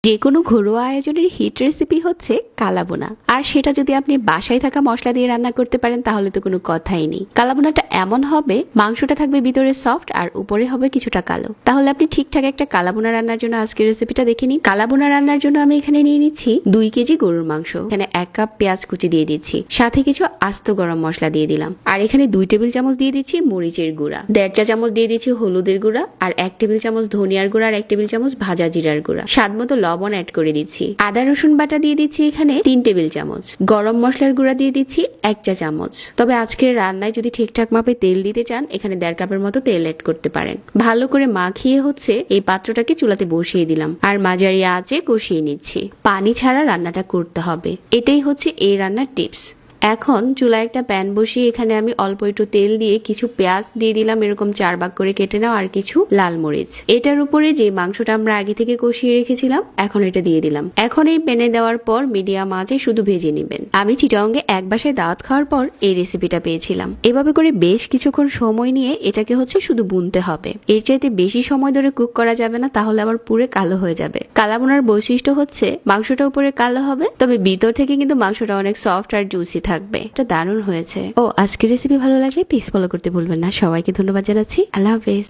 যে কোনো ঘরোয়া আয়োজনের হিট রেসিপি হচ্ছে কালাবোনা। আর সেটা যদি আপনি বাসায় থাকা মশলা দিয়ে রান্না করতে পারেন তাহলে তো কোনো কথাই নেই। কালাবোনাটা এমন হবে, মাংসটা থাকবে ভিতরে সফট আর উপরে হবে কিছুটা কালো। তাহলে আপনি ঠিকঠাক একটা কালাবোনা রান্নার জন্য আজকের রেসিপিটা দেখে নিন। কালাবোনা রান্নার জন্য আমি এখানে নিয়ে নিচ্ছি 2 কেজি গরুর মাংস। এখানে 1 কাপ পেঁয়াজ কুচি দিয়ে দিচ্ছি, সাথে কিছু আস্ত গরম মশলা দিয়ে দিলাম। আর এখানে 2 টেবিল চামচ দিয়ে দিচ্ছি মরিচের গুঁড়া, 1.5 চা চামচ দিয়ে দিচ্ছি হলুদের গুঁড়া, আর 1 টেবিল চামচ ধনিয়ার গুঁড়া, আর 1 টেবিল চামচ ভাজা জিরার গুঁড়া, স্বাদ মতো লবণ অ্যাড করে দিচ্ছি। আদা রসুন বাটা দিয়ে দিচ্ছি এখানে 3 টেবিল চামচ, গরম মশলার গুঁড়া দিয়ে দিচ্ছি 1 চা চামচ। তবে আজকের রান্নায় যদি ঠিকঠাক মাপে তেল দিতে চান এখানে 1.5 কাপের মতো তেল অ্যাড করতে পারেন। ভালো করে মাখিয়ে এই পাত্রটাকে চুলাতে বসিয়ে দিলাম আর মাঝারি আঁচে কষিয়ে নিচ্ছি। পানি ছাড়া রান্নাটা করতে হবে, এটাই হচ্ছে এই রান্নার টিপস। এখন চুলায় একটা প্যান বসিয়ে এখানে আমি অল্প একটু তেল দিয়ে কিছু পেঁয়াজ দিয়ে দিলাম, এরকম 4 ভাগ করে কেটে নাও, আর কিছু লাল মরিচ। এটার উপরে যে মাংসটা আমরা আগে থেকে কষিয়ে রেখেছিলাম এখন এটা দিয়ে দিলাম। এখন এই প্যানে দেওয়ার পর মিডিয়াম আঁচে শুধু ভেজে নেবেন। আমি চিটাগংয়ে এক বাসায় দাওয়াত খাওয়ার পর এই রেসিপিটা পেয়েছিলাম। এভাবে করে বেশ কিছুক্ষণ সময় নিয়ে এটাকে শুধু বুনতে হবে। এর চাইতে বেশি সময় ধরে কুক করা যাবে না, তাহলে আবার পুরো কালো হয়ে যাবে। কালাবোনার বৈশিষ্ট্য হচ্ছে মাংসটা উপরে কালো হবে, তবে ভিতর থেকে কিন্তু মাংসটা অনেক সফট আর জুসি থাকবে। এটা দারুণ হয়েছে। আজকের রেসিপি ভালো লাগলে প্লিজ ফলো করতে ভুলবেন না। সবাইকে ধন্যবাদ জানাচ্ছি। আল্লাহ হাফেজ।